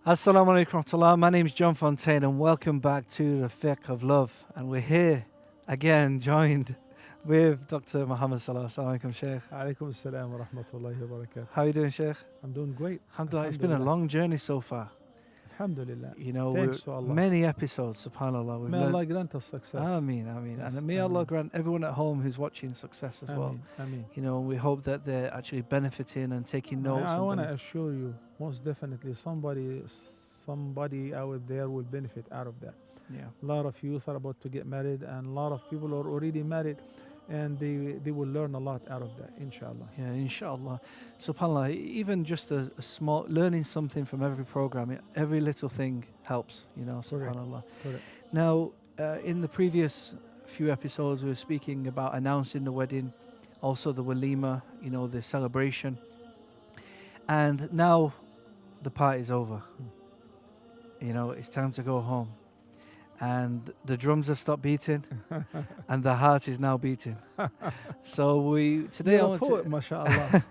Assalamu alaikum warahmatullah. My name is John Fontaine and welcome back to the Fiqh of Love. And we're here again joined with Dr. Muhammad Salah. Assalamu alaikum, Sheikh. Alaikum assalam wa rahmatullahi wa barakatuh. How are you doing, Sheikh? I'm doing great. Alhamdulillah. It's been a long journey so far. Alhamdulillah. You know, Thanks to Allah. many episodes, subhanAllah. May Allah grant us success. Ameen, ameen. Yes, And may Allah ameen. grant everyone at home who's watching success as well. Ameen. You know, we hope that they're actually benefiting and taking notes. I want to assure you, most definitely, somebody out there will benefit out of that. Yeah. A lot of youth are about to get married, and a lot of people are already married, and they will learn a lot out of that, inshallah. Yeah, inshallah. SubhanAllah, even just a small, learning something from every program, every little thing helps, you know, Correct. SubhanAllah. Correct. Now, in the previous few episodes, we were speaking about announcing the wedding, also the walima, you know, the celebration. And now the party's over. You know, it's time to go home. And the drums have stopped beating, and the heart is now beating. So today You're I a want poet, to mashallah.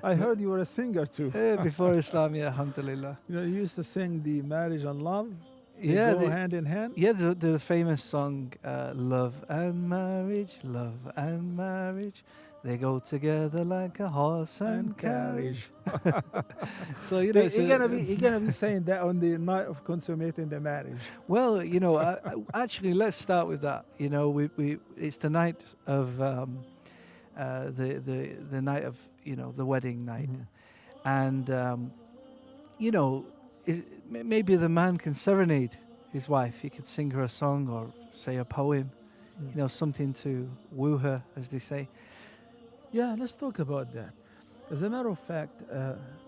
I heard you were a singer too. before Islam, yeah, alhamdulillah. You know, you used to sing the marriage and love. They Yeah, go hand in hand. yeah, the famous song, Love and Marriage, they go together like a horse and carriage. So, you know, You're gonna be saying that on the night of consummating the marriage. well, you know, actually, let's start with that. You know, it's the night of the night of, you know, the wedding night, and you know, maybe the man can serenade his wife. He could sing her a song or say a poem, you know, something to woo her, as they say. Yeah, let's talk about that. As a matter of fact,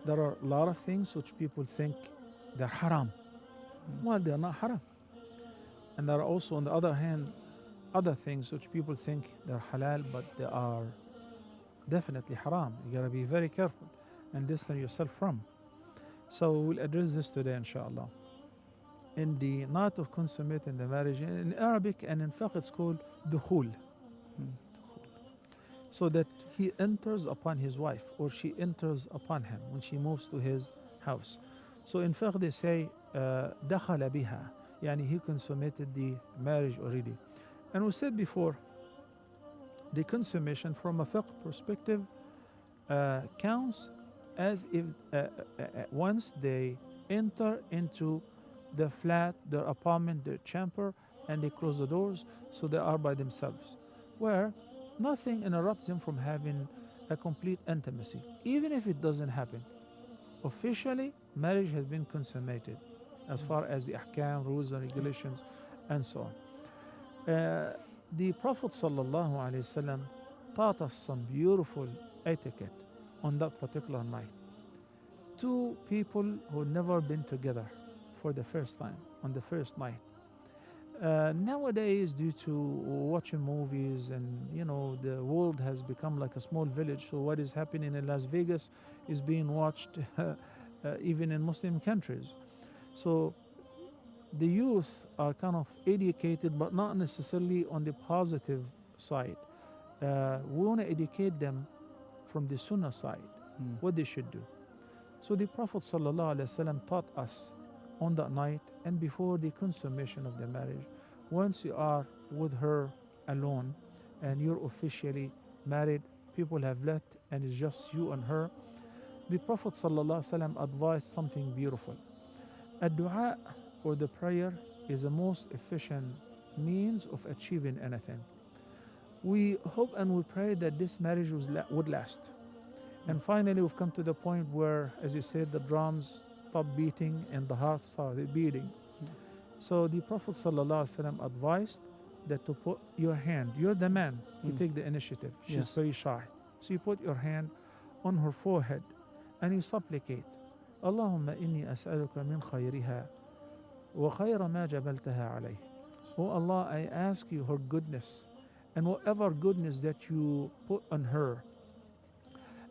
there are a lot of things which people think they're haram. Well, they're not haram. And there are also, on the other hand, other things which people think they're halal, but they are definitely haram. You gotta be very careful and distance yourself from. So we'll address this today, inshallah. In the night of consummating the marriage, in Arabic and in Fiqh, it's called dukhul. So that he enters upon his wife or she enters upon him when she moves to his house. So in Fiqh they say دخل بها, يعني he consummated the marriage already. And we said before, the consummation from a Fiqh perspective counts as if once they enter into the flat, their apartment, their chamber, and they close the doors, so they are by themselves, where nothing interrupts them from having a complete intimacy. Even if it doesn't happen, officially marriage has been consummated as far as the ahkam, rules and regulations, and so on. The Prophet ﷺ taught us some beautiful etiquette on that particular night. Two people who never been together for the first time on the first night. Nowadays, due to watching movies and, you know, the world has become like a small village, so what is happening in Las Vegas is being watched even in Muslim countries. So the youth are kind of educated, but not necessarily on the positive side. We want to educate them from the Sunnah side, what they should do. So the Prophet ﷺ taught us on that night and before the consummation of the marriage, once you are with her alone and you're officially married, people have left and it's just you and her, the Prophet ﷺ advised something beautiful. A dua or the prayer is the most efficient means of achieving anything. We hope and we pray that this marriage would last. And finally, we've come to the point where, as you said, the drums stop beating and the heart started beating. So the Prophet ﷺ advised that to put your hand, you're the man, you take the initiative. She's very shy. So you put your hand on her forehead and you supplicate, Allahumma inni as'aluka min khayriha wa khayra ma jabaltaha alayh. Oh Allah, I ask you her goodness and whatever goodness that you put on her.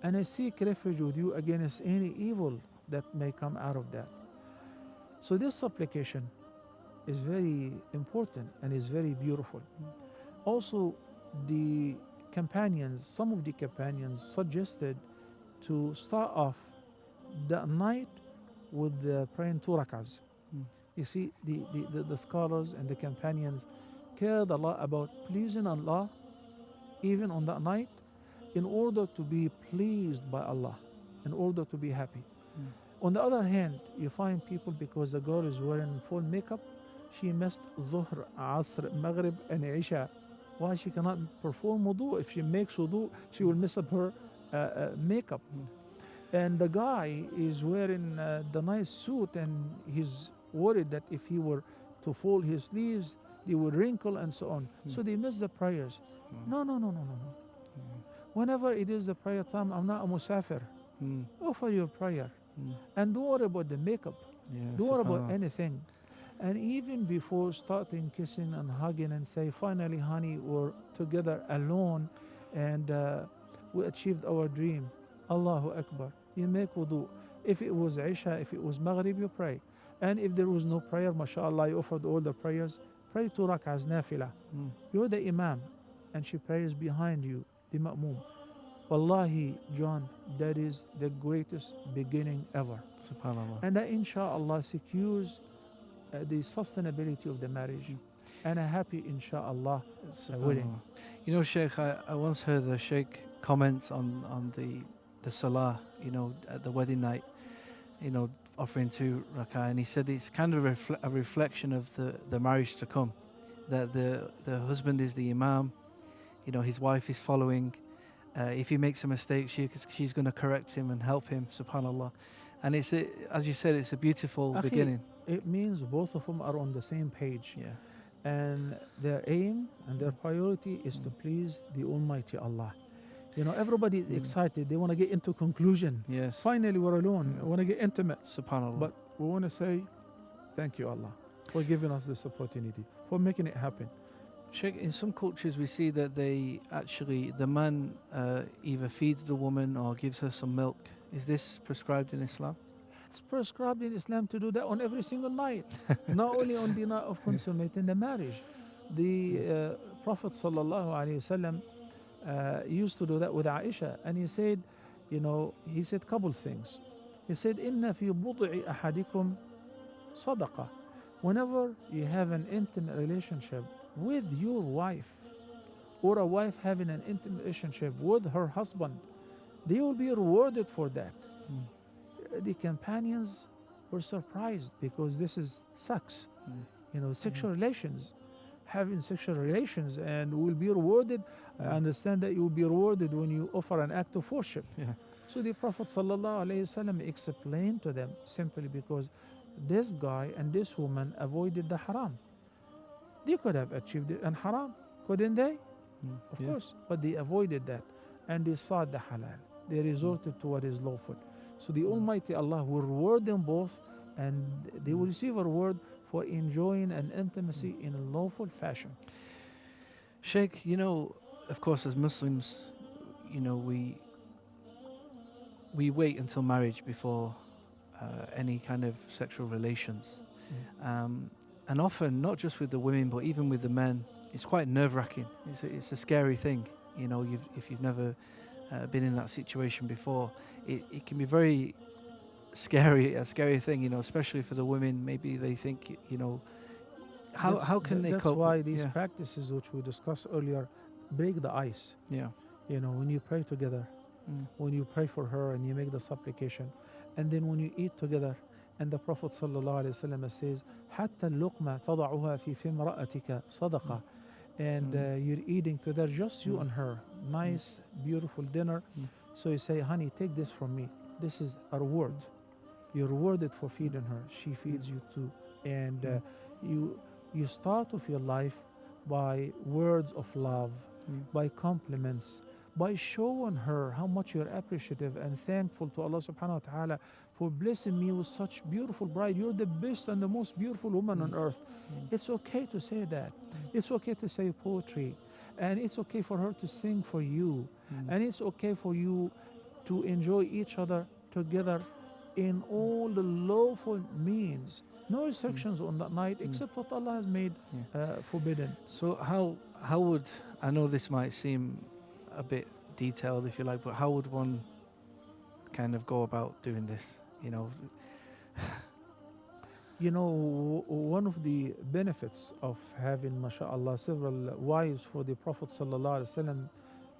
And I seek refuge with you against any evil that may come out of that. So this supplication is very important and is very beautiful. Also, some of the companions suggested to start off the night with praying 2 rak'ahs. Mm. You see, the scholars and the companions cared a lot about pleasing Allah even on that night in order to be pleased by Allah, in order to be happy. Mm. On the other hand, you find people because the girl is wearing full makeup, she missed Dhuhr, Asr, Maghrib, and Isha. Why she cannot perform wudu? If she makes wudu, she will mess up her makeup. Mm. And the guy is wearing the nice suit, and he's worried that if he were to fold his sleeves, they will wrinkle and so on. Mm. So they miss the prayers. Mm. No, no, no, no, no, no. Whenever it is the prayer time, I'm not a musafir. Mm. Offer your prayer. Mm. And don't worry about the makeup. Yeah, Don't worry about subhanallah. anything. And even before starting kissing and hugging and say, finally, honey, we're together alone and we achieved our dream. Allahu Akbar. You make wudu. If it was Isha, if it was Maghrib, you pray. And if there was no prayer, mashallah, you offered all the prayers. Pray 2 rak'ahs nafila. Mm. You're the imam and she prays behind you, the ma'moom. Wallahi, John, that is the greatest beginning ever. Subhanallah. And that inshallah secures the sustainability of the marriage and a happy inshallah wedding. Subhanallah. You know, Sheikh, I once heard a Sheikh comment on the Salah, you know, at the wedding night, you know, offering 2 rak'ah, and he said it's kind of a reflection of the marriage to come, that the husband is the imam, you know, his wife is following. If he makes a mistake, she's going to correct him and help him, subhanallah. And as you said, it's a beautiful Akhi, beginning. It means both of them are on the same page. Yeah. And their aim and their priority is to please the Almighty Allah. You know, everybody is excited. They want to get into conclusion. Yes. Finally, we're alone. We want to get intimate. Subhanallah. But we want to say, thank you, Allah, for giving us this opportunity, for making it happen. Sheikh, in some cultures we see that the man either feeds the woman or gives her some milk. Is this prescribed in Islam? It's prescribed in Islam to do that on every single night, not only on the night of consummating the marriage. The Prophet sallallahu alaihi wasallam used to do that with Aisha, and he said, you know, he said a couple things. He said, "Inna fi bud'i ahadikum sadaqa." Whenever you have an intimate relationship with your wife, or a wife having an intimate relationship with her husband, they will be rewarded for that. The companions were surprised because this is sex, you know, sexual relations, having sexual relations, and will be rewarded. I understand that you will be rewarded when you offer an act of worship. Yeah. So the Prophet ﷺ explained to them simply because this guy and this woman avoided the haram. They could have achieved it and haram, couldn't they? Of course, but they avoided that and they sought the halal. They resorted to what is lawful. So the Almighty Allah will reward them both, and they will receive a reward for enjoying an intimacy in a lawful fashion. Sheikh, you know, of course, as Muslims, you know, we wait until marriage before any kind of sexual relations. And often, not just with the women, but even with the men, it's quite nerve-wracking. It's a scary thing, you know, if you've never been in that situation before. It can be very a scary thing, you know, especially for the women. Maybe they think, you know, how can they cope? That's why these practices, which we discussed earlier, break the ice. Yeah. You know, when you pray together, when you pray for her and you make the supplication, and then when you eat together, and the Prophet ﷺ says, حتى اللقمة تضعها في فم رأتك صدقة. And you're eating together, just you and her, nice, beautiful dinner. So you say, honey, take this from me. This is a reward. You're rewarded for feeding her. She feeds you too. And you start off your life by words of love, by compliments, by showing her how much you're appreciative and thankful to Allah subhanahu wa ta'ala for blessing me with such beautiful bride. You're the best and the most beautiful woman on earth. It's okay to say that. It's okay to say poetry. And it's okay for her to sing for you. And it's okay for you to enjoy each other together in all the lawful means. No restrictions on that night except what Allah has made forbidden. So how would, I know this might seem a bit detailed if you like, but how would one kind of go about doing this? You know, You know, one of the benefits of having, mashallah, several wives for the Prophet sallallahu alaihi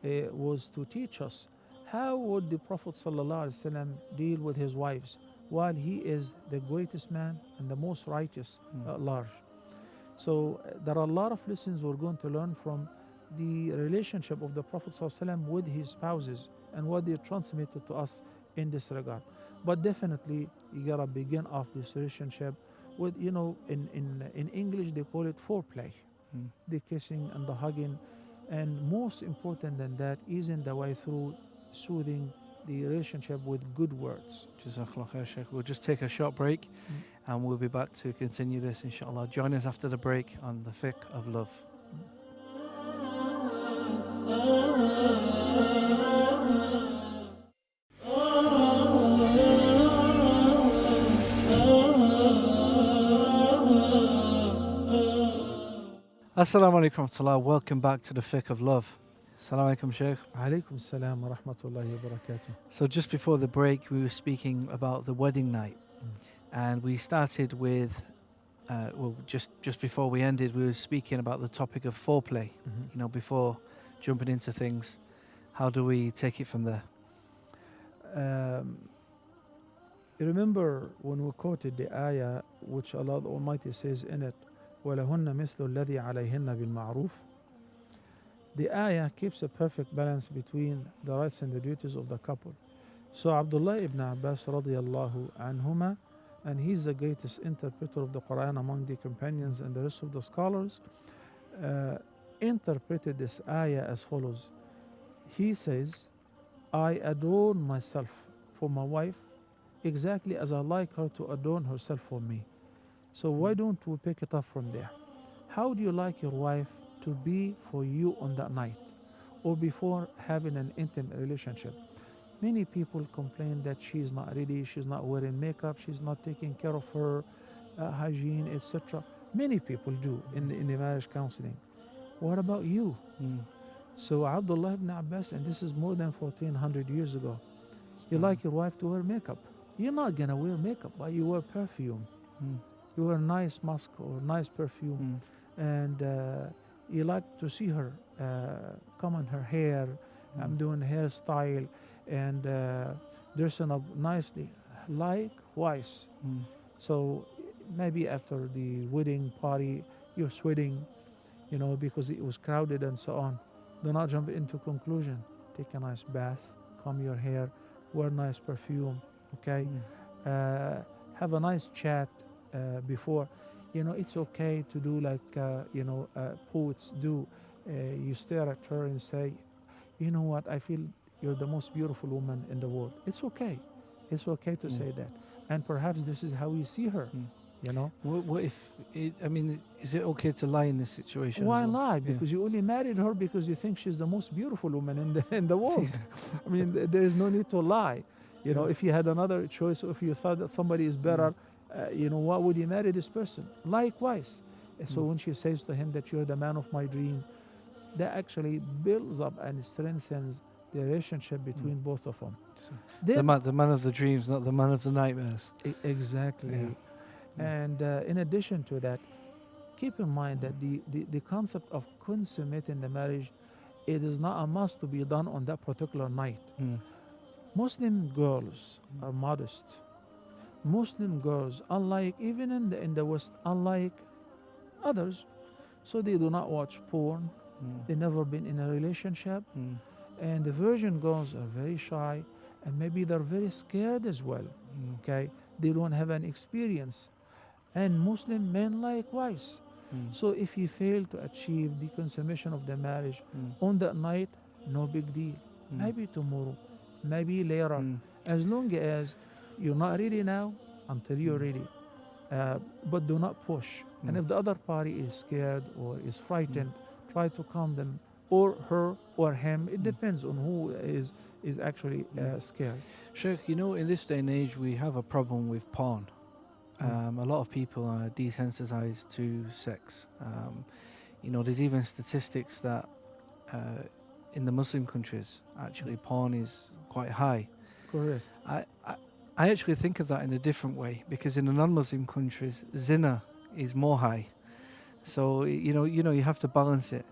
wasallam was to teach us how would the Prophet sallallahu alaihi wasallam deal with his wives while he is the greatest man and the most righteous at large. So there are a lot of lessons we're going to learn from the relationship of the Prophet ﷺ with his spouses and what they transmitted to us in this regard. But definitely, you gotta begin off this relationship with, you know, in English they call it foreplay, the kissing and the hugging, and most important than that, easing the way through soothing the relationship with good words. Jazakallah khair, Sheikh. We'll just take a short break and we'll be back to continue this, inshallah. Join us after the break on the Fiqh of Love. Assalamu alaikum wa rahmatullah. Welcome back to the Fiqh of Love. Assalamu alaikum, Sheikh. Alaikum salam wa rahmatullahi wa barakatuh. So just before the break, we were speaking about the wedding night. And we started with, just before we ended, we were speaking about the topic of foreplay. You know, before jumping into things, how do we take it from there? You remember when we quoted the ayah which Allah the Almighty says in it, وَلَهُنَّ مِثْلُ الَّذِي عَلَيْهِنَّ بِالْمَعْرُوفِ. The ayah keeps a perfect balance between the rights and the duties of the couple. So Abdullah ibn Abbas radiyallahu anhuma, and he's the greatest interpreter of the Quran among the companions and the rest of the scholars, interpreted this ayah as follows. He says, I adorn myself for my wife exactly as I like her to adorn herself for me. So why don't we pick it up from there? How do you like your wife to be for you on that night or before having an intimate relationship? Many people complain that she's not ready, she's not wearing makeup, she's not taking care of her hygiene, etc. Many people do in the marriage counseling. What about you? So Abdullah ibn Abbas, and this is more than 1400 years ago, you like your wife to wear makeup. You're not gonna wear makeup, but you wear perfume. You wear nice musk or nice perfume, and you like to see her comb her hair, doing hairstyle, and dressing up nicely. Likewise. So maybe after the wedding party, you're sweating, you know, because it was crowded and so on. Do not jump into conclusion. Take a nice bath, comb your hair, wear nice perfume, okay? Have a nice chat before. You know, it's okay to do like, poets do. You stare at her and say, you know what, I feel you're the most beautiful woman in the world. It's okay. It's okay to say that. And perhaps this is how we see her, you know? What if, is it okay to lie in this situation? Why as well? lie? Because you only married her because you think she's the most beautiful woman in the world. I mean, there is no need to lie. You know, if you had another choice, or if you thought that somebody is better, why would you marry this person? Likewise. So when she says to him that you're the man of my dream, that actually builds up and strengthens the relationship between both of them. The man of the dreams, not the man of the nightmares. Exactly. And in addition to that, keep in mind that the concept of consummating the marriage, it is not a must to be done on that particular night. Muslim girls are modest. Muslim girls, unlike even in the West, unlike others, so they do not watch porn. They've never been in a relationship, and the virgin girls are very shy, and maybe they're very scared as well. Okay, they don't have an experience, and Muslim men likewise. So if you fail to achieve the consummation of the marriage on that night, no big deal. Maybe tomorrow, maybe later, as long as you're not ready now until you're ready. But do not push. And if the other party is scared or is frightened, try to calm them, or her or him. It depends on who is actually scared. Sheikh, you know, in this day and age, we have a problem with porn. A lot of people are desensitized to sex. There's even statistics that in the Muslim countries, actually, porn is quite high. Correct. I actually think of that in a different way, because in the non-Muslim countries, zina is more high. So you have to balance it.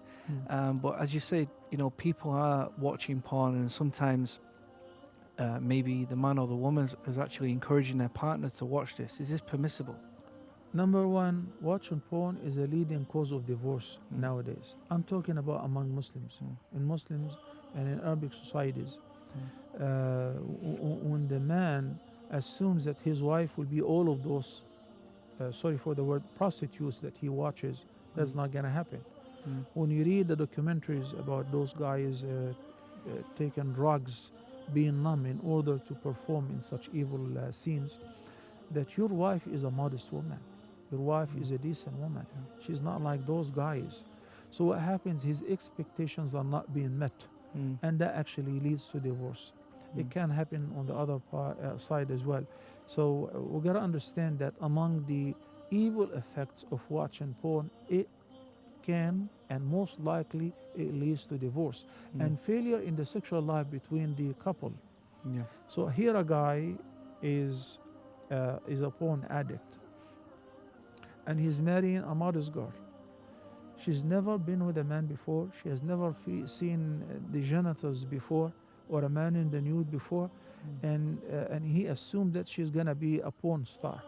But as you say, people are watching porn, and sometimes maybe the man or the woman is actually encouraging their partner to watch this. Is this permissible? Number one, watching porn is a leading cause of divorce Mm. nowadays. I'm talking about among Muslims. In Muslims and in Arabic societies, when the man assumes that his wife will be all of those, sorry for the word, prostitutes that he watches, that's not going to happen. When you read the documentaries about those guys taking drugs, being numb in order to perform in such evil scenes, that your wife is a modest woman. Your wife is a decent woman. She's not like those guys. So what happens, his expectations are not being met, and that actually leads to divorce. It can happen on the other side as well. So we gotta understand that among the evil effects of watching porn, it can and most likely it leads to divorce and failure in the sexual life between the couple. Yeah. So here a guy is a porn addict, and he's marrying a modest girl. She's never been with a man before. She has never seen the genitals before or a man in the nude before, and he assumed that she's gonna be a porn star.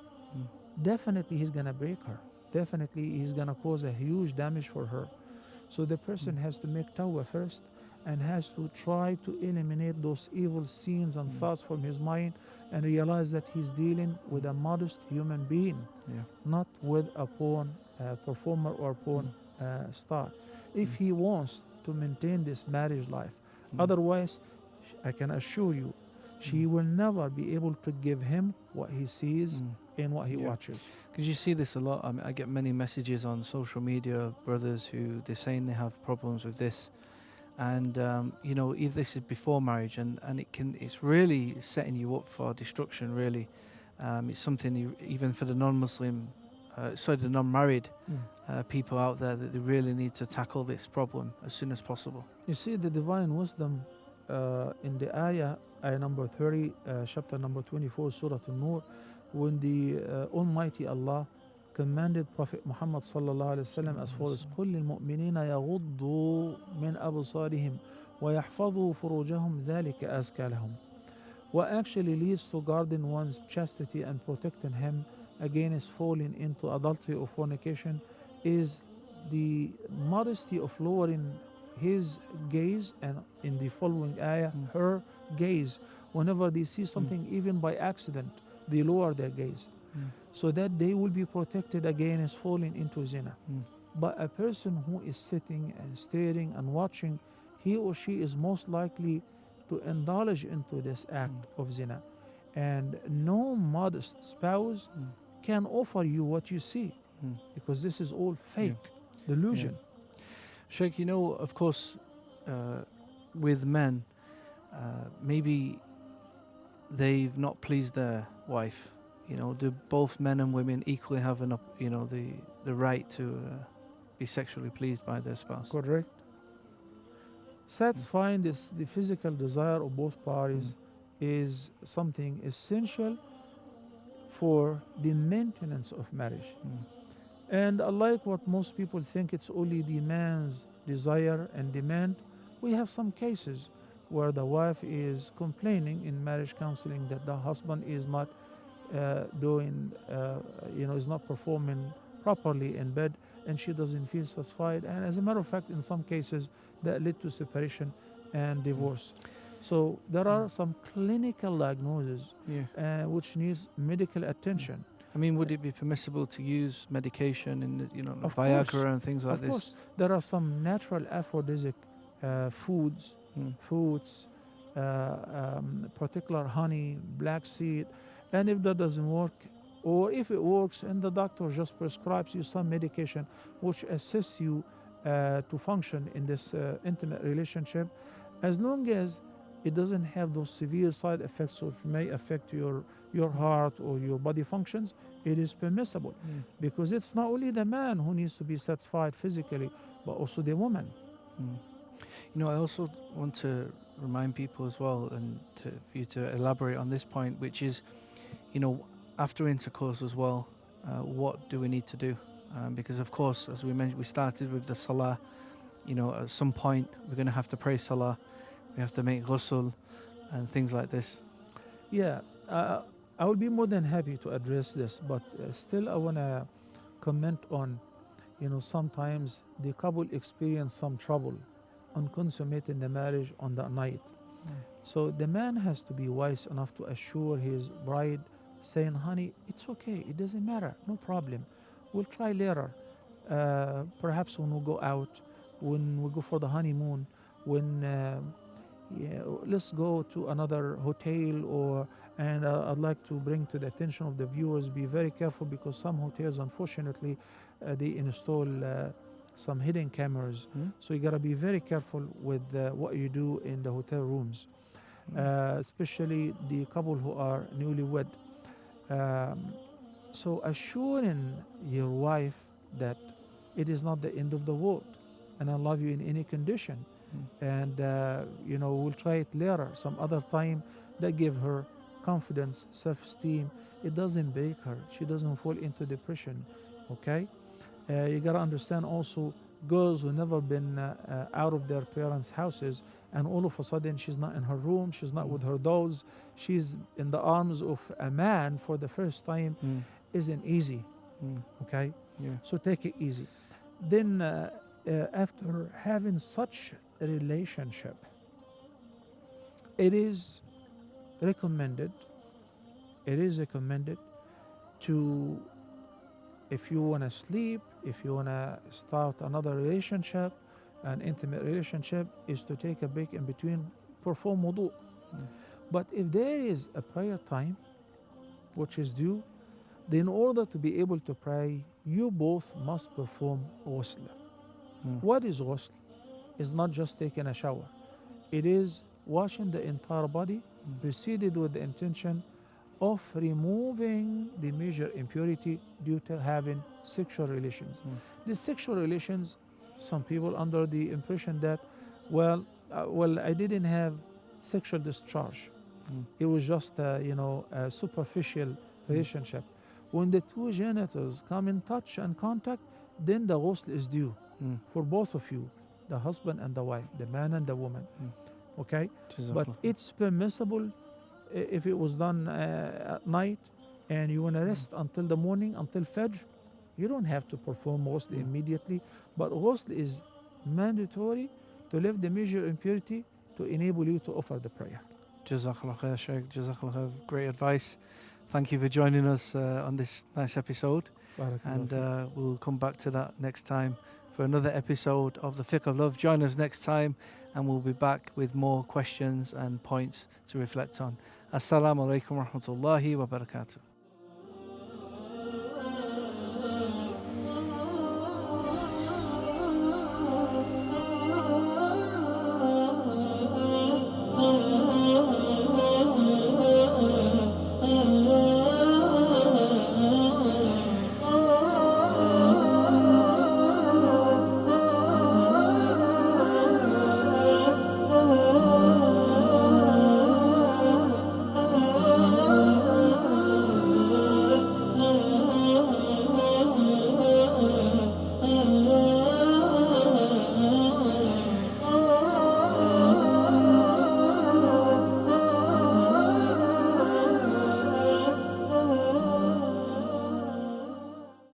Definitely he's gonna break her. Definitely he's gonna cause a huge damage for her. So the person has to make tawbah first and has to try to eliminate those evil scenes and thoughts from his mind and realize that he's dealing with a modest human being, not with a porn performer or porn star. If he wants to maintain this marriage life, otherwise, I can assure you, she will never be able to give him what he sees in what he watches. Because you see this a lot. I mean, I get many messages on social media, brothers who they're saying they have problems with this, and if this is before marriage, and it's really setting you up for destruction. Really, it's something even for the non-Muslim, the non-married people out there, that they really need to tackle this problem as soon as possible. You see the divine wisdom in the ayah number 30, chapter number 24, Surah An-Nur, when the Almighty Allah commanded Prophet Muhammad sallallahu alaihi wasallam as follows: قل للمؤمنين يغضوا من أبصارهم ويحفظوا فروجهم ذلك أزكى لهم. What actually leads to guarding one's chastity and protecting him against falling into adultery or fornication is the modesty of lowering his gaze, and in the following ayah, her gaze. Whenever they see something, even by accident, they lower their gaze, so that they will be protected against falling into zina. But a person who is sitting and staring and watching, he or she is most likely to indulge into this act of zina. And no modest spouse can offer you what you see, because this is all fake, delusion. Sheikh, of course, with men, maybe they've not pleased their wife. Do both men and women equally have the right to be sexually pleased by their spouse? Correct. Satisfying the physical desire of both parties is something essential for the maintenance of marriage. And unlike what most people think, it's only the man's desire and demand. We have some cases where the wife is complaining in marriage counseling that the husband is not is not performing properly in bed, and she doesn't feel satisfied. And as a matter of fact, in some cases, that led to separation and divorce. So there are some clinical diagnoses which needs medical attention. I mean, would it be permissible to use medication in Of viagra course. and things like Of this? course, there are some natural aphrodisiac foods, fruits, particular honey, black seed, and if that doesn't work, or if it works and the doctor just prescribes you some medication which assists you to function in this intimate relationship, as long as it doesn't have those severe side effects which may affect your heart or your body functions, it is permissible, because it's not only the man who needs to be satisfied physically, but also the woman. I also want to remind people as well, and for you to elaborate on this point, which is after intercourse as well, what do we need to do? Because of course, as we mentioned, we started with the Salah. At some point we're going to have to pray Salah. We have to make ghusl and things like this. Yeah, I will be more than happy to address this, but still I want to comment on, sometimes the couple experience some trouble on consummating the marriage on that night. So the man has to be wise enough to assure his bride, saying, honey, it's okay, it doesn't matter, no problem. We'll try later. Perhaps when we go out, when we go for the honeymoon, when let's go to another hotel, and I'd like to bring to the attention of the viewers, be very careful, because some hotels, unfortunately, they install some hidden cameras. So you gotta be very careful with what you do in the hotel rooms, especially the couple who are newlywed. So assuring your wife that it is not the end of the world, and I love you in any condition, and we'll try it later, some other time, that give her confidence, self-esteem. It doesn't break her. She doesn't fall into depression. Okay, you gotta understand also, girls who never been out of their parents' houses, and all of a sudden she's not in her room, she's not with her dolls, she's in the arms of a man for the first time, isn't easy. Okay, so take it easy. Then after having such a relationship, it is recommended to, if you want to sleep, if you want to start another relationship, an intimate relationship, is to take a break in between, perform wudu. But if there is a prayer time which is due, then in order to be able to pray, you both must perform ghusl. What is ghusl? It's not just taking a shower. It is washing the entire body, preceded with the intention of removing the major impurity due to having sexual relations. The sexual relations, some people under the impression that, well, I didn't have sexual discharge. It was just a superficial relationship. When the two genitals come in touch and contact, then the ghusl is due for both of you, the husband and the wife, the man and the woman. Okay, but it's permissible if it was done at night and you want to rest until the morning, until Fajr. You don't have to perform ghusl immediately, but ghusl is mandatory to leave the major impurity to enable you to offer the prayer. Jazakallah khair, Shaykh. Jazakallah khair. Great advice. Thank you for joining us on this nice episode. And we'll come back to that next time for another episode of the Fiqh of Love. Join us next time, and we'll be back with more questions and points to reflect on. Assalamu alaikum wa rahmatullahi wa barakatuh.